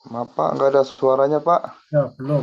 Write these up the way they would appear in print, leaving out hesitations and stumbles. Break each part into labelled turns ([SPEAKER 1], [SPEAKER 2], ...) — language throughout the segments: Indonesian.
[SPEAKER 1] Maaf Pak, nggak ada suaranya Pak.
[SPEAKER 2] Ya, belum.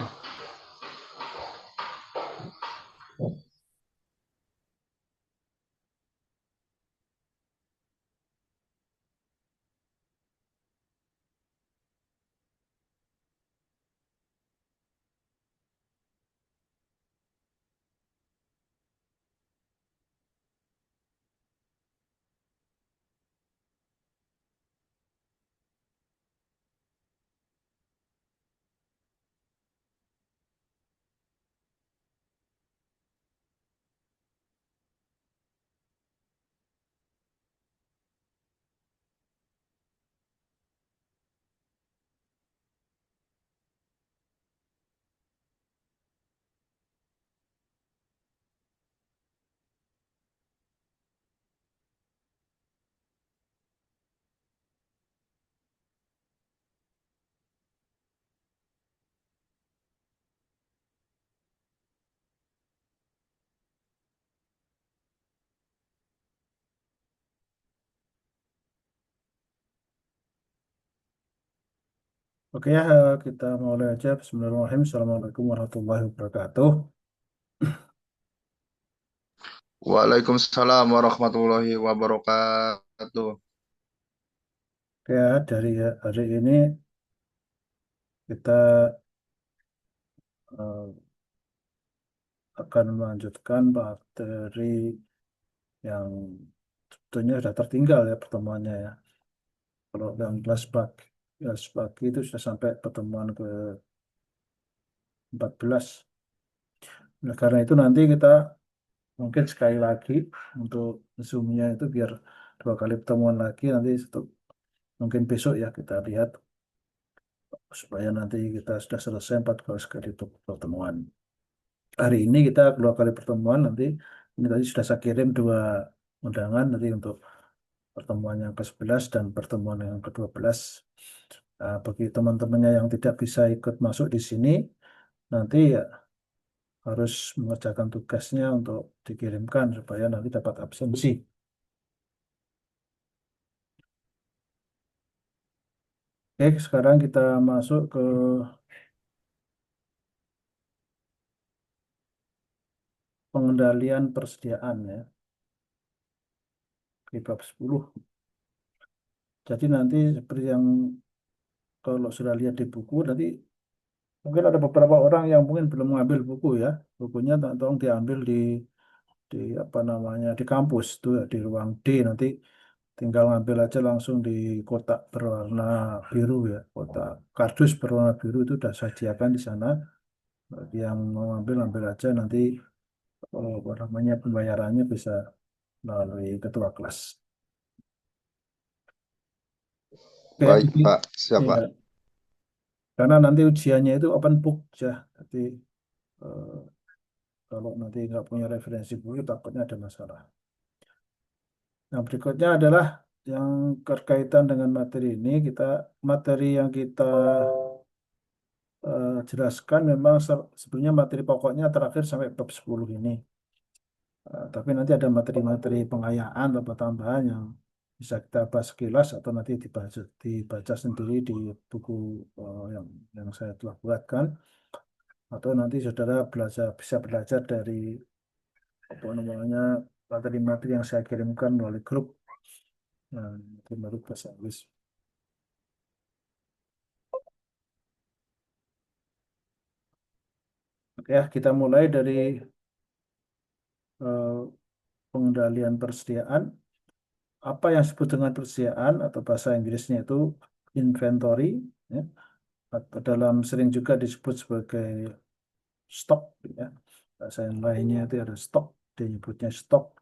[SPEAKER 2] Oke ya, kita mulai aja. Bismillahirrahmanirrahim. Assalamualaikum warahmatullahi wabarakatuh.
[SPEAKER 1] Waalaikumsalam warahmatullahi wabarakatuh.
[SPEAKER 2] Oke ya, dari hari ini kita eh, akan melanjutkan materi yang sebetulnya sudah tertinggal ya pertemuannya ya. Kalau yang kelas pagi itu sudah sampai pertemuan ke-14. Nah, karena itu nanti kita mungkin sekali lagi untuk Zoom-nya itu biar dua kali pertemuan lagi nanti mungkin besok ya kita lihat supaya nanti kita sudah selesai 14 kali untuk pertemuan. Hari ini kita dua kali pertemuan nanti ini tadi sudah saya kirim dua undangan nanti untuk pertemuan yang ke-11 dan pertemuan yang ke-12. Bagi teman-temannya yang tidak bisa ikut masuk di sini nanti ya harus mengerjakan tugasnya untuk dikirimkan supaya nanti dapat absensi. Oke, sekarang kita masuk ke pengendalian persediaan ya, di bab 10. Jadi nanti seperti yang kalau sudah lihat di buku, nanti mungkin ada beberapa orang yang mungkin belum mengambil buku ya. Bukunya tolong diambil di apa namanya di kampus tuh ya, di ruang D nanti tinggal ngambil aja langsung di kotak berwarna biru ya, kotak kardus berwarna biru itu sudah saya sediakan di sana. Bagi yang mau ambil ambil aja nanti apa namanya pembayarannya bisa melalui ketua kelas. Oke,
[SPEAKER 1] Baik
[SPEAKER 2] jadi
[SPEAKER 1] Pak, siapa?
[SPEAKER 2] ya, karena nanti ujiannya itu open book ya. Jadi eh, kalau nanti nggak punya referensi buku takutnya ada masalah. Nah, berikutnya adalah yang berkaitan dengan materi ini. Materi yang kita jelaskan memang sebenarnya materi pokoknya terakhir sampai bab 10 ini. Tapi nanti ada materi-materi pengayaan atau tambahan yang bisa kita bahas sekilas atau nanti dibaca sendiri di buku yang saya telah buatkan. Atau nanti saudara bisa belajar dari apa namanya materi-materi yang saya kirimkan melalui grup, materi bahasa Inggris. Oke, ya, kita mulai dari eh, pengendalian persediaan. Apa yang disebut dengan persediaan atau bahasa Inggrisnya itu inventory, ya, atau dalam sering juga disebut sebagai stok, ya. Bahasa yang lainnya itu ada stok, disebutnya stok,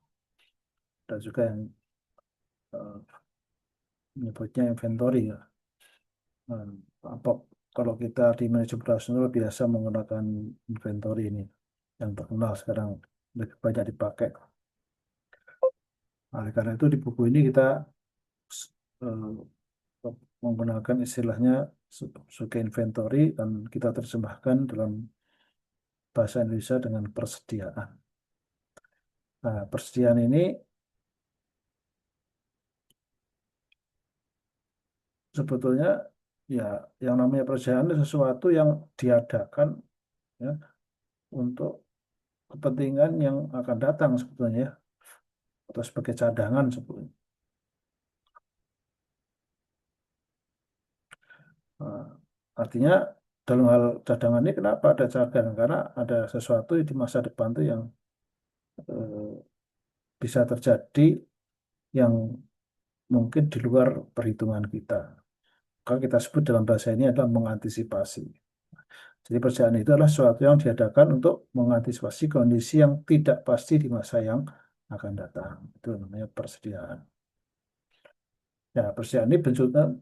[SPEAKER 2] dan juga yang eh, menyebutnya inventory, ya. Nah, apa kalau kita di manajemen operasional biasa menggunakan inventory ini yang terkenal sekarang lebih banyak dipakai. Oleh karena itu di buku ini kita menggunakan istilahnya sebagai inventory dan kita terjemahkan dalam bahasa Indonesia dengan persediaan. Nah, persediaan ini sebetulnya ya yang namanya persediaan itu sesuatu yang diadakan, ya, untuk kepentingan yang akan datang sebetulnya, ya, atau sebagai cadangan sebetulnya. Nah, artinya dalam hal cadangan ini kenapa ada cadangan? Karena ada sesuatu di masa depan tuh yang eh, bisa terjadi yang mungkin di luar perhitungan kita. Kalau kita sebut dalam bahasa ini adalah mengantisipasi. Jadi perjalanan itu adalah sesuatu yang diadakan untuk mengantisipasi kondisi yang tidak pasti di masa yang akan datang. Itu namanya persediaan. Ya, persediaan ini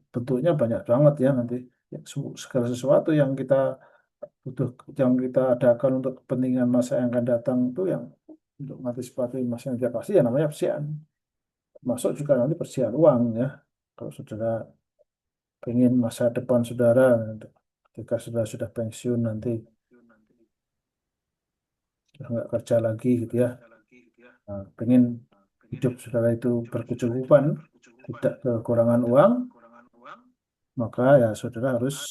[SPEAKER 2] bentuknya banyak banget ya nanti. Ya, segala sesuatu yang kita butuh, yang kita adakan untuk kepentingan masa yang akan datang itu yang untuk mengantisipasi masa yang tidak pasti ya namanya persediaan. Masuk juga nanti persediaan uang, ya. Kalau saudara pengen masa depan saudara ketika saudara sudah pensiun nanti sudah nggak kerja lagi gitu, ya. Nah, pengen hidup saudara itu berkecukupan, tidak kekurangan uang, maka ya saudara harus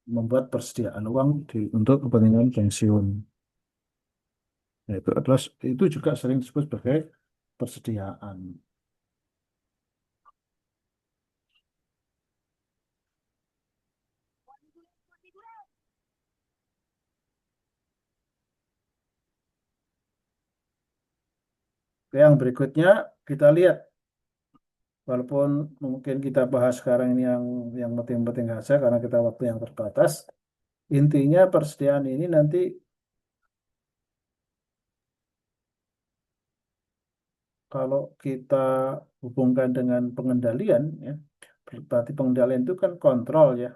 [SPEAKER 2] membuat persediaan uang untuk kepentingan pensiun. Ya, itu juga sering disebut sebagai persediaan. Oke, yang berikutnya kita lihat, walaupun mungkin kita bahas sekarang ini yang penting-penting saja karena kita waktu yang terbatas. Intinya persediaan ini nanti kalau kita hubungkan dengan pengendalian, ya, berarti pengendalian itu kan kontrol, ya.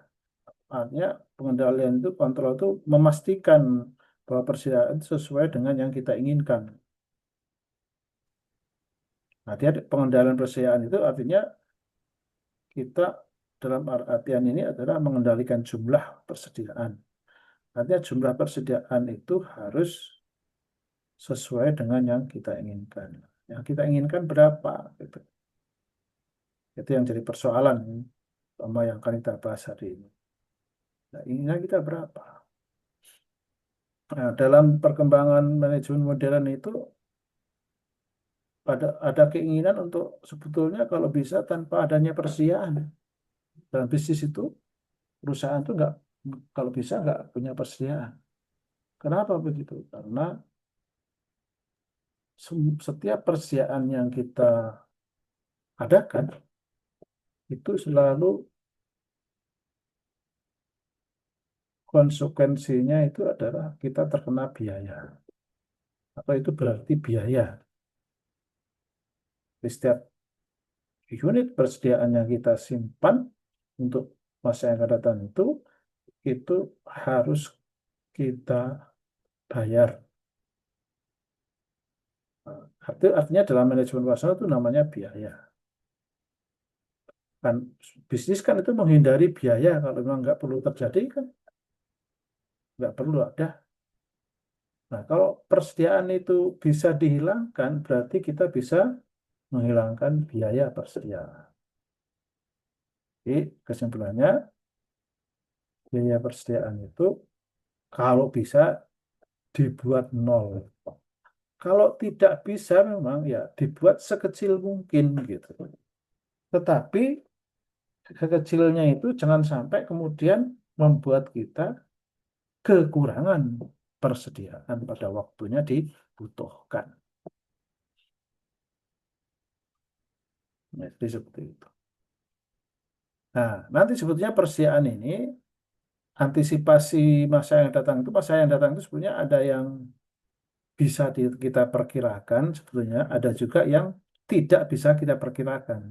[SPEAKER 2] Artinya pengendalian itu kontrol itu memastikan bahwa persediaan itu sesuai dengan yang kita inginkan. Nah, pengendalian persediaan itu artinya kita dalam artian ini adalah mengendalikan jumlah persediaan. Artinya jumlah persediaan itu harus sesuai dengan yang kita inginkan. Yang kita inginkan berapa? Gitu. Itu yang jadi persoalan sama yang akan kita bahas hari ini. Nah, inginkan kita berapa? Nah, dalam perkembangan manajemen modern itu ada keinginan untuk sebetulnya kalau bisa tanpa adanya persediaan. Dalam bisnis itu perusahaan itu nggak, kalau bisa nggak punya persediaan. Kenapa begitu? Karena setiap persediaan yang kita adakan itu selalu konsekuensinya itu adalah kita terkena biaya. Atau itu berarti biaya. Di setiap unit persediaan yang kita simpan untuk masa yang akan datang itu harus kita bayar. Artinya dalam manajemen pasar itu namanya biaya. Kan bisnis kan itu menghindari biaya kalau memang nggak perlu terjadi kan nggak perlu ada. Nah, kalau persediaan itu bisa dihilangkan, berarti kita bisa menghilangkan biaya persediaan. Jadi kesimpulannya, biaya persediaan itu kalau bisa dibuat nol. Kalau tidak bisa memang ya dibuat sekecil mungkin gitu. Tetapi sekecilnya itu jangan sampai kemudian membuat kita kekurangan persediaan pada waktunya dibutuhkan. Nah, jadi seperti itu. Nah, nanti sebetulnya persediaan ini antisipasi masa yang datang itu sebetulnya ada yang bisa kita perkirakan sebetulnya, ada juga yang tidak bisa kita perkirakan.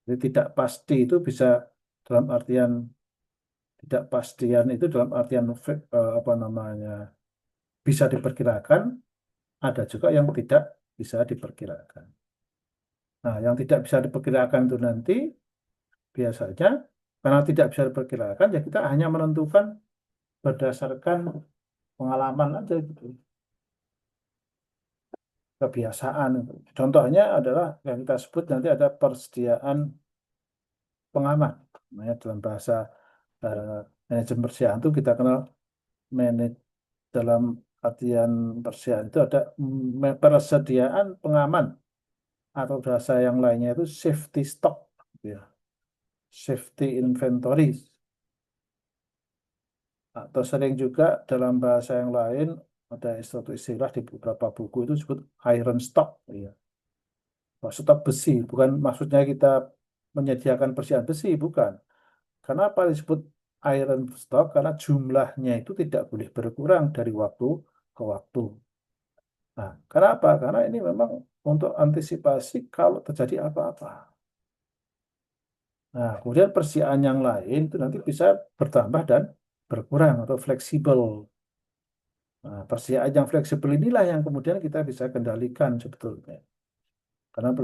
[SPEAKER 2] Jadi tidak pasti itu bisa dalam artian tidak pastian itu dalam artian apa namanya bisa diperkirakan, ada juga yang tidak bisa diperkirakan. Nah, yang tidak bisa diperkirakan itu nanti biasanya karena tidak bisa diperkirakan ya kita hanya menentukan berdasarkan pengalaman aja gitu, kebiasaan. Contohnya adalah yang kita sebut nanti ada persediaan pengaman. Namanya dalam bahasa eh, manajemen persediaan itu kita kenal manaj dalam artian persediaan itu ada persediaan pengaman atau bahasa yang lainnya itu safety stock, gitu ya. Safety inventory atau sering juga dalam bahasa yang lain ada suatu istilah di beberapa buku itu disebut iron stock, ya. Stok besi, bukan maksudnya kita menyediakan persediaan besi, bukan. Kenapa disebut iron stock? Karena jumlahnya itu tidak boleh berkurang dari waktu ke waktu. Nah, kenapa? Karena ini memang untuk antisipasi kalau terjadi apa-apa. Nah, kemudian persediaan yang lain itu nanti bisa bertambah dan berkurang atau fleksibel. Nah, persediaan yang fleksibel inilah yang kemudian kita bisa kendalikan sebetulnya. Karena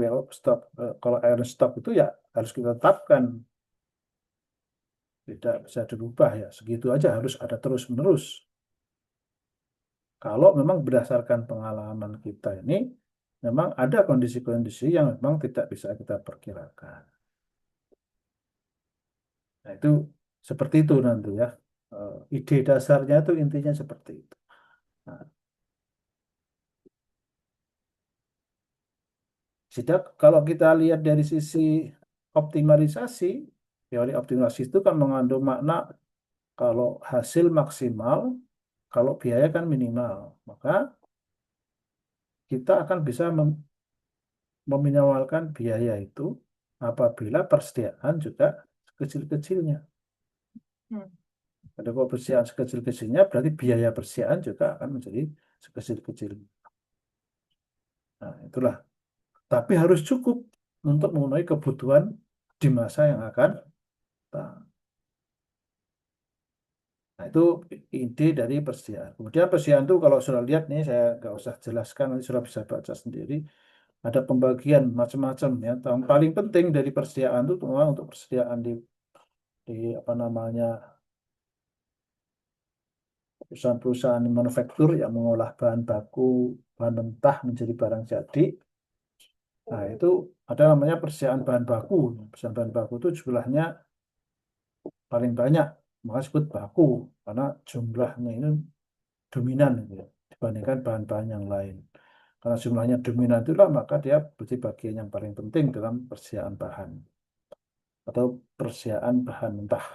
[SPEAKER 2] kalau iron stock itu ya harus kita tetapkan, tidak bisa dirubah ya. Segitu aja harus ada terus-menerus. Kalau memang berdasarkan pengalaman kita ini, memang ada kondisi-kondisi yang memang tidak bisa kita perkirakan. Nah, itu seperti itu nanti ya. Ide dasarnya itu intinya seperti itu. Nah, sehingga kalau kita lihat dari sisi optimalisasi, teori optimalisasi itu kan mengandung makna kalau hasil maksimal, kalau biaya kan minimal. Maka kita akan bisa meminimalkan biaya itu apabila persediaan juga sekecil-kecilnya. Hmm. Ada kalau persediaan sekecil-kecilnya berarti biaya persediaan juga akan menjadi sekecil-kecilnya. Nah, itulah. Tapi harus cukup untuk memenuhi kebutuhan di masa yang akan datang. Nah, itu ide dari persediaan. Kemudian persediaan itu kalau sudah lihat nih, saya nggak usah jelaskan, nanti sudah bisa baca sendiri. Ada pembagian macam-macam ya. Yang paling penting dari persediaan itu memang untuk persediaan di apa namanya perusahaan-perusahaan manufaktur yang mengolah bahan baku, bahan mentah menjadi barang jadi. Nah, itu ada namanya persediaan bahan baku. Persediaan bahan baku itu jumlahnya paling banyak, maka disebut baku karena jumlahnya ini dominan gitu ya, dibandingkan bahan-bahan yang lain. Karena jumlahnya dominan itulah maka dia berarti bagian yang paling penting dalam persediaan bahan atau persediaan bahan mentah.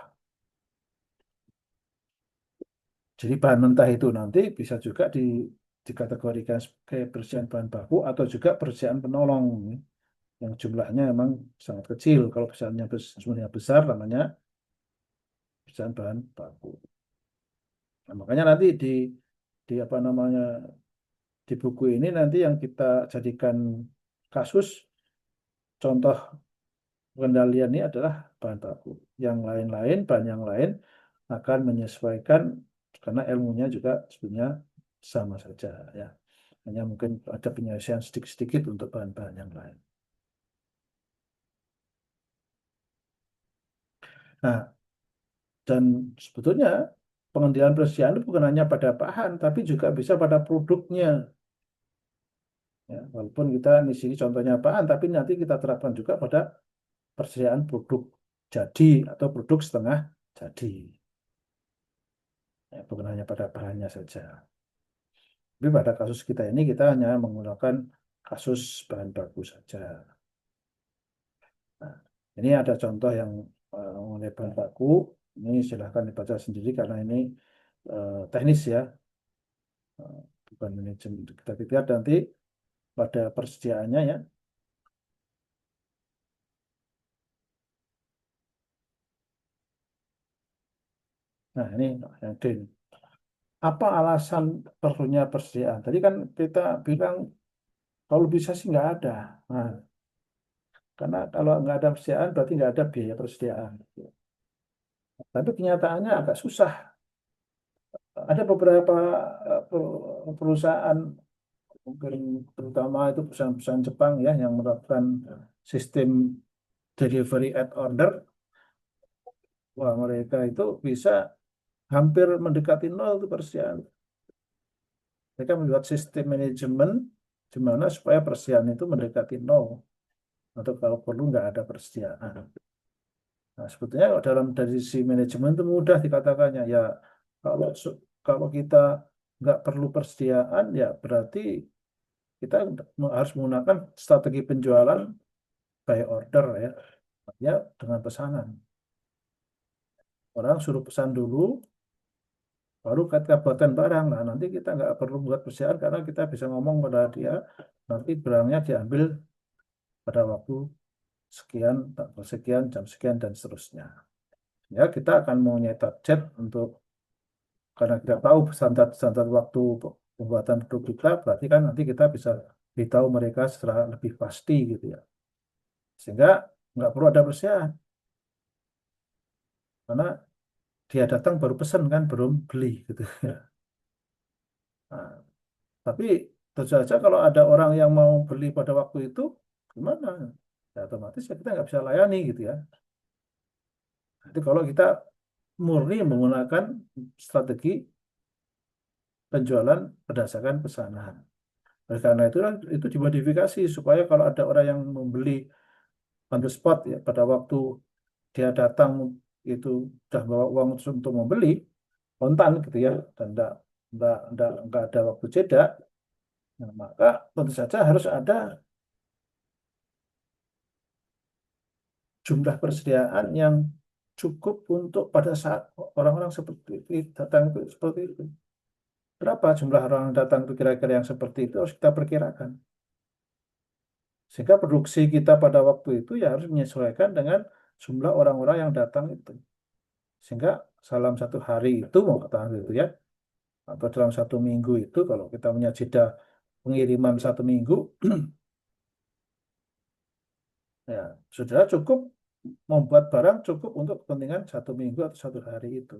[SPEAKER 2] Jadi bahan mentah itu nanti bisa juga dikategorikan sebagai persediaan bahan baku atau juga persediaan penolong yang jumlahnya memang sangat kecil. Kalau persediaannya jumlahnya besar namanya persediaan bahan baku. Nah, makanya nanti di apa namanya di buku ini nanti yang kita jadikan kasus contoh pengendalian ini adalah bahan baku. Yang lain-lain, bahan yang lain akan menyesuaikan karena ilmunya juga sebenarnya sama saja ya. Hanya mungkin ada penyelesaian sedikit-sedikit untuk bahan-bahan yang lain. Nah, dan sebetulnya pengendalian persediaan itu bukan hanya pada bahan, tapi juga bisa pada produknya. Ya, walaupun kita di sini contohnya bahan, tapi nanti kita terapkan juga pada persediaan produk jadi atau produk setengah jadi. Ya, bukan hanya pada bahannya saja. Tapi pada kasus kita ini kita hanya menggunakan kasus bahan baku saja. Nah, ini ada contoh yang mengenai bahan baku. Ini silahkan dibaca sendiri karena ini teknis ya, bukan manajemen. Kita lihat nanti pada persediaannya ya. Nah, ini yang D. Apa alasan perlunya persediaan? Tadi kan kita bilang kalau bisa sih nggak ada. Nah, karena kalau nggak ada persediaan berarti nggak ada biaya persediaan. Tapi kenyataannya agak susah. Ada beberapa perusahaan, mungkin terutama itu perusahaan-perusahaan Jepang ya, yang menerapkan sistem delivery at order. Wah, mereka itu bisa hampir mendekati nol itu persediaan. Mereka membuat sistem manajemen di mana supaya persediaan itu mendekati nol. Atau kalau perlu nggak ada persediaan. Nah, sebetulnya kalau dalam dari sisi manajemen itu mudah dikatakannya ya, kalau kalau kita nggak perlu persediaan ya berarti kita harus menggunakan strategi penjualan by order ya, ya dengan pesanan. Orang suruh pesan dulu, baru kita buatkan barang. Nah, nanti kita nggak perlu buat persediaan karena kita bisa ngomong pada dia, nanti barangnya diambil pada waktu sekian, tanggal sekian, jam sekian, dan seterusnya. Ya, kita akan mempunyai target untuk, karena kita tahu standar waktu pembuatan produk kita, berarti kan nanti kita bisa beritahu mereka secara lebih pasti gitu ya. Sehingga nggak perlu ada persiapan, karena dia datang baru pesan kan, belum beli gitu ya. Nah, tapi tentu saja kalau ada orang yang mau beli pada waktu itu, gimana? Ya, otomatis ya kita nggak bisa layani gitu ya. Jadi kalau kita murni menggunakan strategi penjualan berdasarkan pesanan. Oleh karena itu dimodifikasi supaya kalau ada orang yang membeli on the spot ya pada waktu dia datang itu sudah bawa uang untuk membeli kontan gitu ya, dan enggak ada waktu jeda. Nah, maka tentu saja harus ada jumlah persediaan yang cukup untuk pada saat orang-orang seperti itu datang itu seperti itu. Berapa jumlah orang yang datang itu kira-kira yang seperti itu harus kita perkirakan. Sehingga produksi kita pada waktu itu ya harus menyesuaikan dengan jumlah orang-orang yang datang itu. Sehingga dalam satu hari itu, mau katakan itu ya, atau dalam satu minggu itu, kalau kita punya jeda pengiriman satu minggu, ya sudah cukup membuat barang cukup untuk kepentingan satu minggu atau satu hari itu.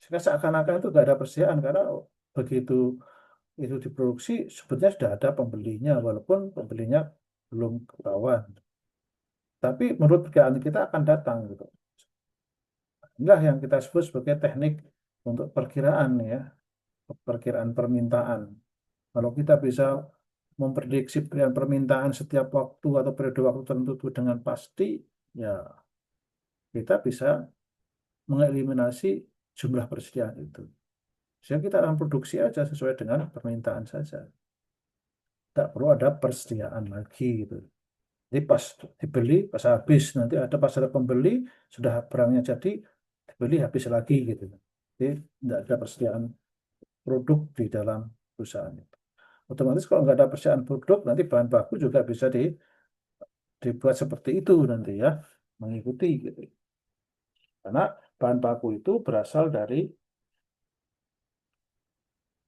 [SPEAKER 2] Sehingga seakan-akan itu nggak ada persediaan, karena begitu itu diproduksi, sebetulnya sudah ada pembelinya, walaupun pembelinya belum ketahuan. Tapi menurut perkiraan kita akan datang gitu. Inilah yang kita sebut sebagai teknik untuk perkiraan ya, perkiraan permintaan. Kalau kita bisa memprediksi permintaan setiap waktu atau periode waktu tertentu dengan pasti, ya kita bisa mengeliminasi jumlah persediaan itu. Sehingga kita akan produksi aja sesuai dengan permintaan saja. Tidak perlu ada persediaan lagi gitu. Jadi pas dibeli, pas habis, nanti ada pas ada pembeli, sudah barangnya jadi, dibeli habis lagi gitu. Jadi tidak ada persediaan produk di dalam perusahaan itu. Otomatis kalau nggak ada persediaan produk, nanti bahan baku juga bisa dibuat seperti itu nanti ya, mengikuti gitu. Karena bahan baku itu berasal dari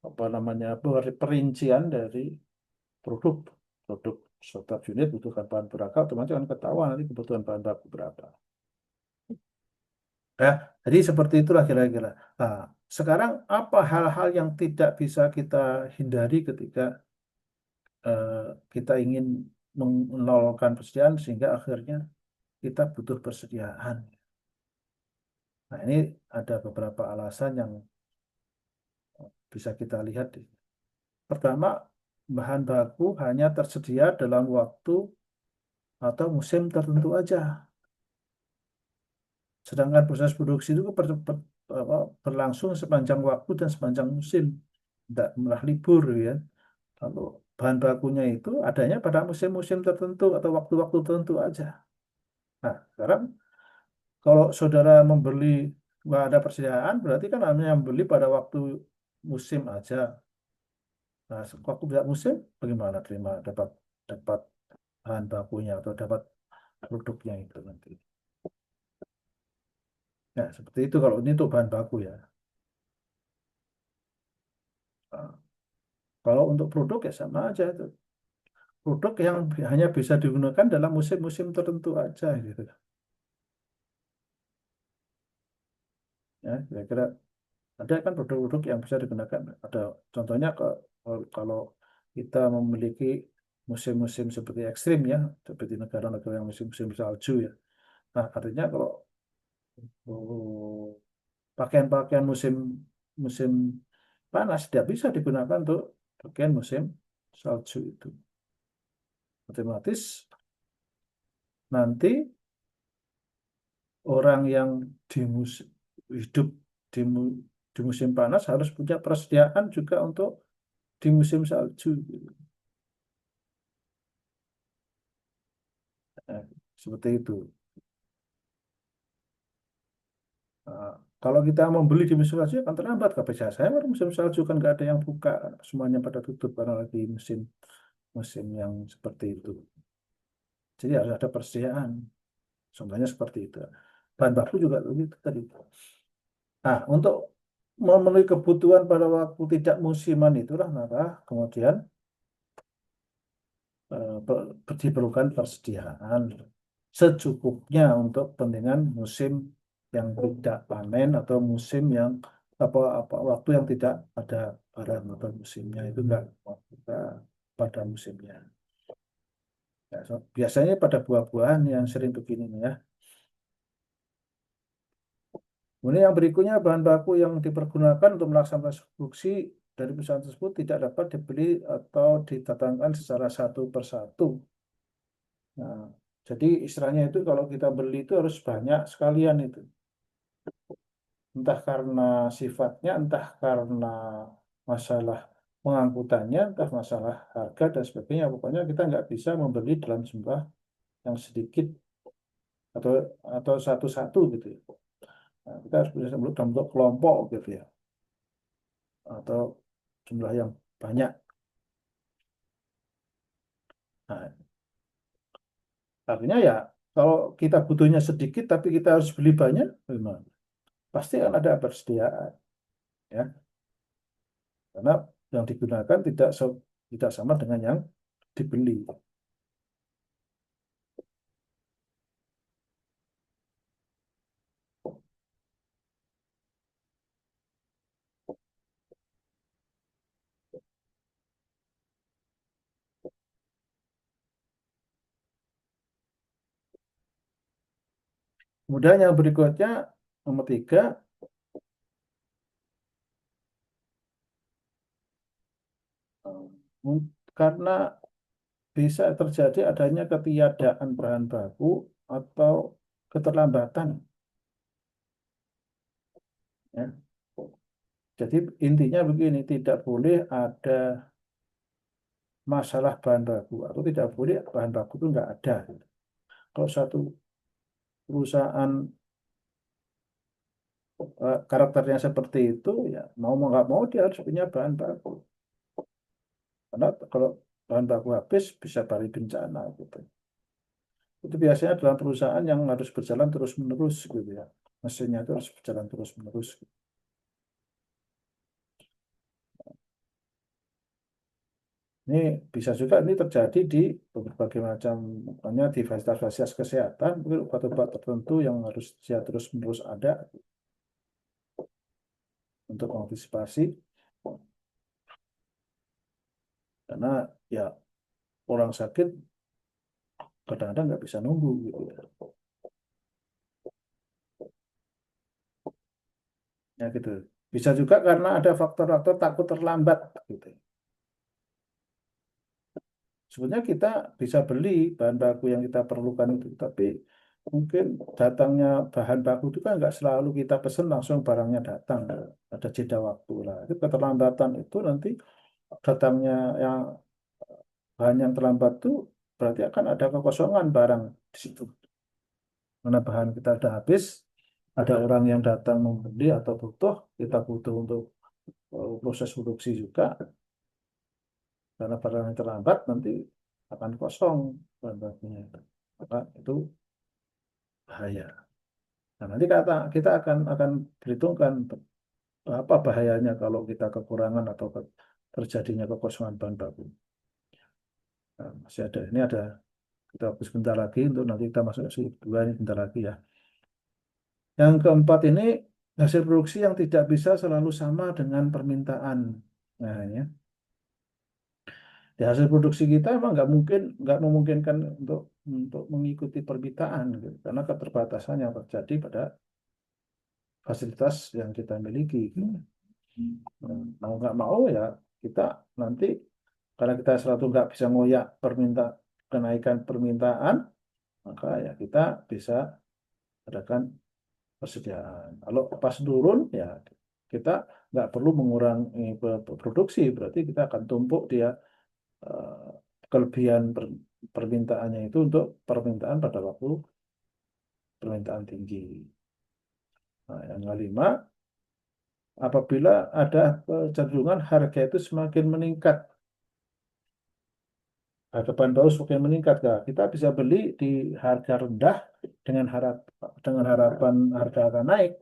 [SPEAKER 2] apa namanya, perincian dari produk. Produk setiap unit butuhkan bahan berapa, otomatis akan ketahuan nanti kebutuhan bahan baku berapa. Ya, jadi seperti itulah kira-kira. Nah, sekarang apa hal-hal yang tidak bisa kita hindari ketika eh, kita ingin menolkan persediaan sehingga akhirnya kita butuh persediaan. Nah, ini ada beberapa alasan yang bisa kita lihat. Pertama, bahan baku hanya tersedia dalam waktu atau musim tertentu aja. Sedangkan proses produksi itu berlangsung sepanjang waktu dan sepanjang musim. tidak malah libur ya. Kalau bahan bakunya itu adanya pada musim-musim tertentu atau waktu-waktu tertentu aja. Nah, sekarang kalau saudara membeli nggak ada persediaan, berarti kan hanya membeli pada waktu musim aja. Nah, waktu tidak musim, bagaimana terima dapat dapat bahan bakunya atau dapat produknya itu nanti. Ya, seperti itu kalau ini untuk bahan baku ya. Nah, kalau untuk produk ya sama aja itu. Produk yang hanya bisa digunakan dalam musim-musim tertentu aja gitu. Ya, kira-kira ada kan produk-produk yang bisa digunakan. Ada contohnya kalau kita memiliki musim-musim seperti ekstrim ya, seperti negara-negara yang musim-musim salju ya. Nah, artinya kalau oh, pakaian-pakaian musim musim panas tidak bisa digunakan untuk pakaian musim salju itu. Otomatis nanti orang yang di hidup di di musim panas harus punya persediaan juga untuk di musim salju. Nah, seperti itu. Nah, kalau kita membeli di musim salju akan terlambat. KPK saya baru musim salju kan nggak ada yang buka, semuanya pada tutup karena lagi musim musim yang seperti itu. Jadi harus ada persediaan. Contohnya seperti itu. Bahan baku juga begitu tadi. Nah, untuk memenuhi kebutuhan pada waktu tidak musiman itulah maka kemudian diperlukan persediaan secukupnya untuk kepentingan musim yang tidak panen atau musim yang apa waktu yang tidak ada barang atau musimnya itu enggak kita pada musimnya. Ya, biasanya pada buah-buahan yang sering begini nih ya. Kemudian yang berikutnya bahan baku yang dipergunakan untuk melaksanakan produksi dari perusahaan tersebut tidak dapat dibeli atau didatangkan secara satu persatu. Nah, jadi istilahnya itu kalau kita beli itu harus banyak sekalian itu. Entah karena sifatnya, entah karena masalah pengangkutannya, entah masalah harga dan sebagainya. Pokoknya kita nggak bisa membeli dalam jumlah yang sedikit atau satu-satu gitu ya. Nah, kita harus bisa membeli dalam bentuk kelompok gitu ya, atau jumlah yang banyak. Nah, artinya ya kalau kita butuhnya sedikit tapi kita harus beli banyak, gimana? Pasti akan ada persediaan ya. Karena yang digunakan tidak sama dengan yang dibeli. Kemudian yang berikutnya, nomor tiga, karena bisa terjadi adanya ketiadaan bahan baku atau keterlambatan. Ya. Jadi intinya begini, tidak boleh ada masalah bahan baku atau tidak boleh bahan baku itu nggak ada. Kalau satu perusahaan karakternya seperti itu, ya mau nggak mau dia harus punya bahan baku. Karena kalau bahan baku habis bisa balik bencana gitu. Itu biasanya dalam perusahaan yang harus berjalan terus-menerus gitu ya. Mesinnya itu harus berjalan terus-menerus. Ini bisa juga ini terjadi di berbagai macam, makanya di fasilitas-fasilitas kesehatan, mungkin obat-obat tertentu yang harus dia terus-menerus ada untuk mengantisipasi, karena ya orang sakit kadang-kadang nggak bisa nunggu gitu ya. Ya gitu. Bisa juga karena ada faktor-faktor takut terlambat gitu. Sebenarnya kita bisa beli bahan baku yang kita perlukan itu, tapi mungkin datangnya bahan baku itu kan nggak selalu kita pesen langsung barangnya datang. Ada jeda waktu lah. Itu keterlambatan itu nanti datangnya yang bahan yang terlambat itu berarti akan ada kekosongan barang di situ. Karena bahan kita sudah habis, ada orang yang datang membeli atau butuh, kita butuh untuk proses produksi juga. Karena barang yang terlambat nanti akan kosong bahan bakunya. Maka itu bahaya. Nah, nanti kita akan perhitungkan apa bahayanya kalau kita kekurangan atau terjadinya kekosongan bahan baku. Nah, masih ada, ini ada kita habis sebentar lagi untuk nanti kita masuk ke dua ini sebentar lagi ya. Yang keempat ini hasil produksi yang tidak bisa selalu sama dengan permintaan. Nah, ya. Di hasil produksi kita emang nggak memungkinkan untuk mengikuti permintaan gitu, karena keterbatasan yang terjadi pada fasilitas yang kita miliki. Gitu. Mau nggak mau ya kita nanti karena kita selalu nggak bisa ngoyak kenaikan permintaan, maka ya kita bisa adakan persediaan. Kalau pas turun ya kita nggak perlu mengurangi produksi, berarti kita akan tumpuk dia eh, kelebihan permintaannya itu untuk permintaan pada waktu permintaan tinggi. Nah, yang kelima, apabila ada kecenderungan harga itu semakin meningkat, harga bahan baku semakin meningkat, nah, kita bisa beli di harga rendah dengan harapan harga akan naik,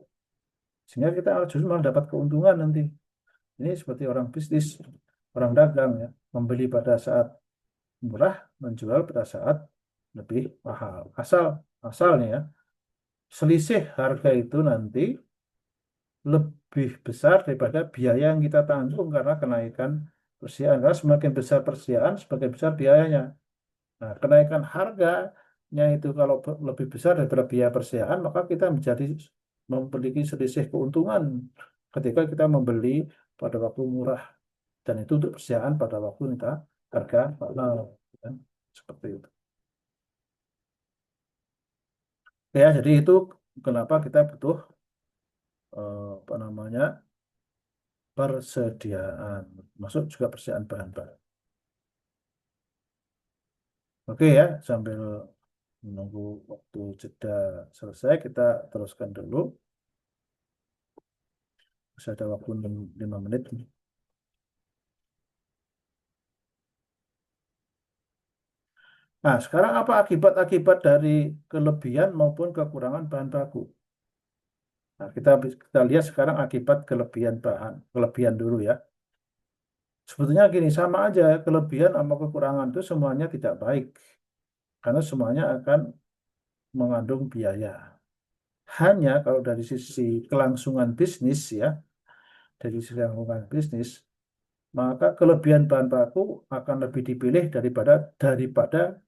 [SPEAKER 2] sehingga kita justru malah dapat keuntungan nanti. Ini seperti orang bisnis, orang dagang ya, membeli pada saat murah, menjual pada saat lebih mahal. Asalnya ya, selisih harga itu nanti lebih besar daripada biaya yang kita tanggung karena kenaikan persediaan. Karena semakin besar persediaan, semakin besar biayanya. Nah, kenaikan harganya itu kalau lebih besar daripada biaya persediaan, maka kita memiliki selisih keuntungan ketika kita membeli pada waktu murah. Dan itu untuk persediaan pada waktu kita harga mahal. Kan? Seperti itu. Ya, jadi itu kenapa kita butuh apa namanya persediaan, masuk juga persediaan bahan baku. Oke ya, sambil menunggu waktu jeda selesai, kita teruskan dulu. Masih ada waktu 5 menit. Nah, sekarang apa akibat-akibat dari kelebihan maupun kekurangan bahan baku? Nah, kita lihat sekarang akibat kelebihan dulu ya. Sebetulnya gini, sama aja kelebihan sama kekurangan itu semuanya tidak baik. Karena semuanya akan mengandung biaya. Hanya kalau dari sisi kelangsungan bisnis ya, dari sisi kelangsungan bisnis, maka kelebihan bahan baku akan lebih dipilih daripada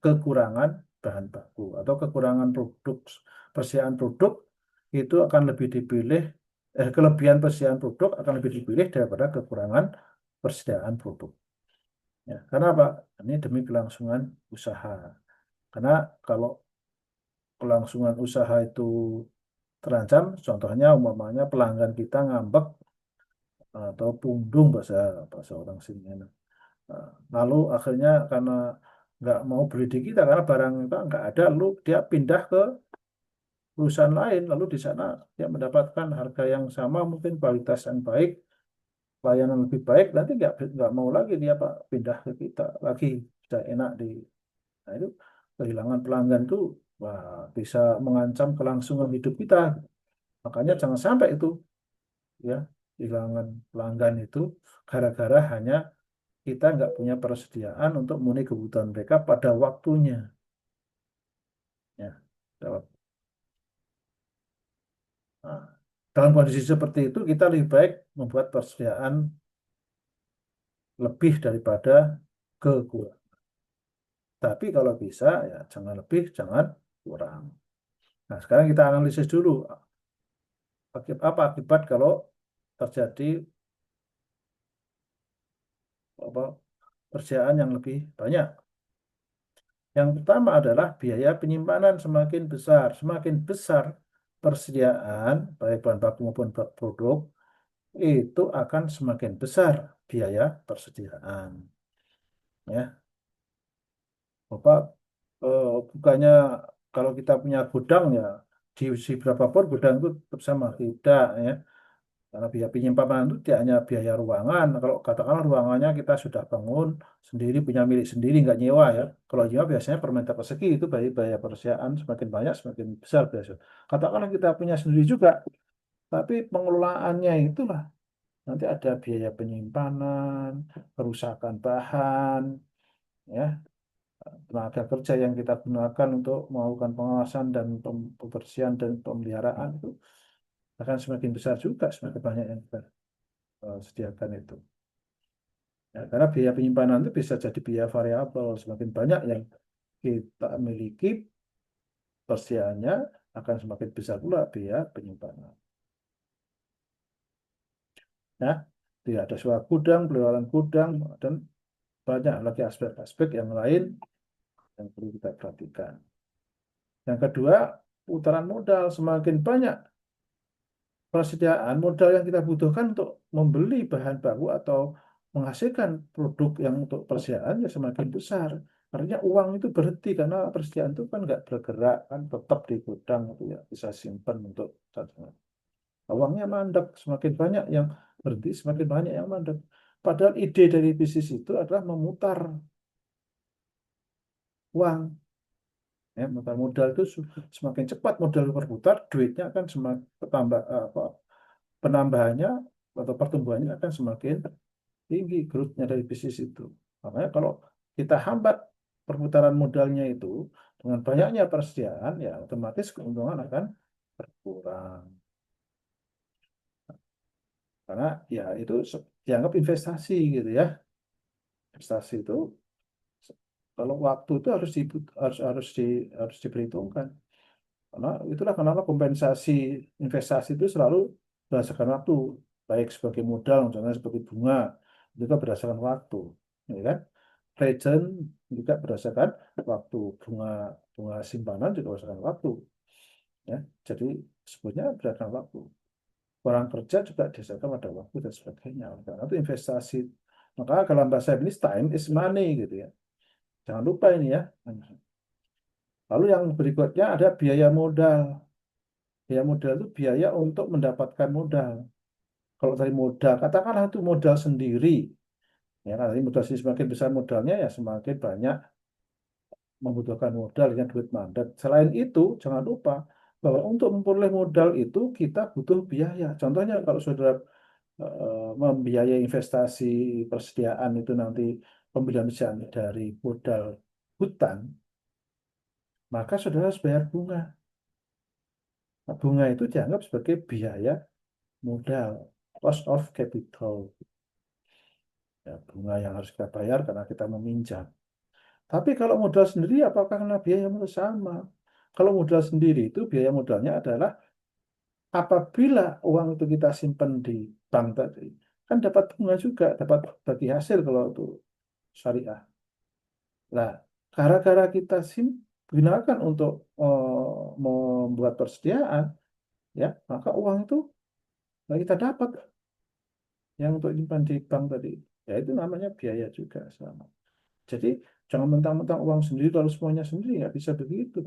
[SPEAKER 2] kekurangan bahan baku atau kekurangan persediaan produk itu akan lebih dipilih kelebihan persediaan produk akan lebih dipilih daripada kekurangan persediaan produk. Ya, karena apa? Ini demi kelangsungan usaha. Karena kalau kelangsungan usaha itu terancam, contohnya umpamanya pelanggan kita ngambek atau pundung bahasa bahasa orang sini. Nah, lalu akhirnya karena nggak mau beli di kita karena barang kita nggak ada, lalu dia pindah ke perusahaan lain, lalu di sana dia mendapatkan harga yang sama, mungkin kualitas yang baik, pelayanan lebih baik, nanti nggak mau lagi dia Pak pindah ke kita lagi, sudah enak di. Nah itu kehilangan pelanggan itu wah, bisa mengancam kelangsungan hidup kita. Makanya jangan sampai itu ya kehilangan pelanggan itu gara-gara hanya kita nggak punya persediaan untuk memenuhi kebutuhan mereka pada waktunya. Ya, pada Nah, dalam kondisi seperti itu kita lebih baik membuat persediaan lebih daripada kekurangan. Tapi kalau bisa ya jangan lebih, jangan kurang. Nah, sekarang kita analisis dulu apa akibat kalau terjadi apa persediaan yang lebih banyak. Yang pertama adalah biaya penyimpanan semakin besar. Semakin besar persediaan, baik bahan baku maupun produk, itu akan semakin besar biaya persediaan. Ya, Bapak bukannya kalau kita punya gudang ya diisi berapapun gudang itu tetap sama, tidak ya. Karena biaya penyimpanan itu tidak hanya biaya ruangan. Kalau katakanlah ruangannya kita sudah bangun sendiri, punya milik sendiri, nggak nyewa ya. Kalau nyewa biasanya per meter persegi itu biaya persediaan semakin banyak, semakin besar biasa. Katakanlah kita punya sendiri juga, tapi pengelolaannya itulah nanti ada biaya penyimpanan, kerusakan bahan, ya, tenaga kerja yang kita gunakan untuk melakukan pengawasan dan pembersihan dan pemeliharaan itu akan semakin besar juga, semakin banyak yang kita sediakan itu. Ya, karena biaya penyimpanan itu bisa jadi biaya variabel. Semakin banyak yang kita miliki, persediaannya akan semakin besar pula biaya penyimpanan. Ya, tidak ada sewa gudang, pengelolaan gudang, dan banyak lagi aspek-aspek yang lain yang perlu kita perhatikan. Yang kedua, putaran modal semakin banyak persediaan modal yang kita butuhkan untuk membeli bahan baku atau menghasilkan produk yang untuk persediaan ya semakin besar. Artinya uang itu berhenti karena persediaan itu kan nggak bergerak kan tetap di gudang itu ya bisa simpan untuk cadangan. Uangnya mandek semakin banyak yang berhenti semakin banyak yang mandek. Padahal ide dari bisnis itu adalah memutar uang. Ya, modal itu semakin cepat modal berputar, duitnya akan semakin bertambah apa penambahannya atau pertumbuhannya akan semakin tinggi growth-nya dari bisnis itu. Makanya kalau kita hambat perputaran modalnya itu dengan banyaknya persediaan, ya otomatis keuntungan akan berkurang. Karena ya itu dianggap investasi gitu ya. Investasi itu kalau waktu itu harus diperhitungkan. Karena itulah kenapa kompensasi investasi itu selalu berdasarkan waktu, baik sebagai modal, misalnya seperti bunga, itu juga berdasarkan waktu, ya kan? Return juga berdasarkan waktu, bunga bunga simpanan juga berdasarkan waktu, ya. Jadi sebutnya berdasarkan waktu. Orang kerja juga berdasarkan pada waktu dan sebagainya. Karena itu investasi. Maka dalam bahasa Inggris time is money gitu ya. Jangan lupa ini ya. Lalu yang berikutnya ada biaya modal. Biaya modal itu biaya untuk mendapatkan modal. Kalau dari modal, katakanlah itu modal sendiri. Ya, kan, modal semakin besar modalnya ya semakin banyak membutuhkan modal dengan duit mandat. Selain itu, jangan lupa bahwa untuk memperoleh modal itu kita butuh biaya. Contohnya kalau saudara membiayai investasi persediaan itu nanti pembelian persediaan dari modal hutan, maka saudara harus bayar bunga. Nah, bunga itu dianggap sebagai biaya modal, cost of capital. Ya, bunga yang harus kita bayar karena kita meminjam. Tapi kalau modal sendiri, apakah kena biaya modal sama? Kalau modal sendiri itu biaya modalnya adalah apabila uang itu kita simpan di bank tadi, kan dapat bunga juga, dapat bagi hasil kalau itu syariah. Nah, gara-gara kita gunakan untuk membuat persediaan, ya, maka uang itu nggak kita dapat yang untuk simpan di bank tadi. Ya itu namanya biaya juga sama. Jadi jangan mentang-mentang uang sendiri lalu semuanya sendiri, nggak bisa begitu.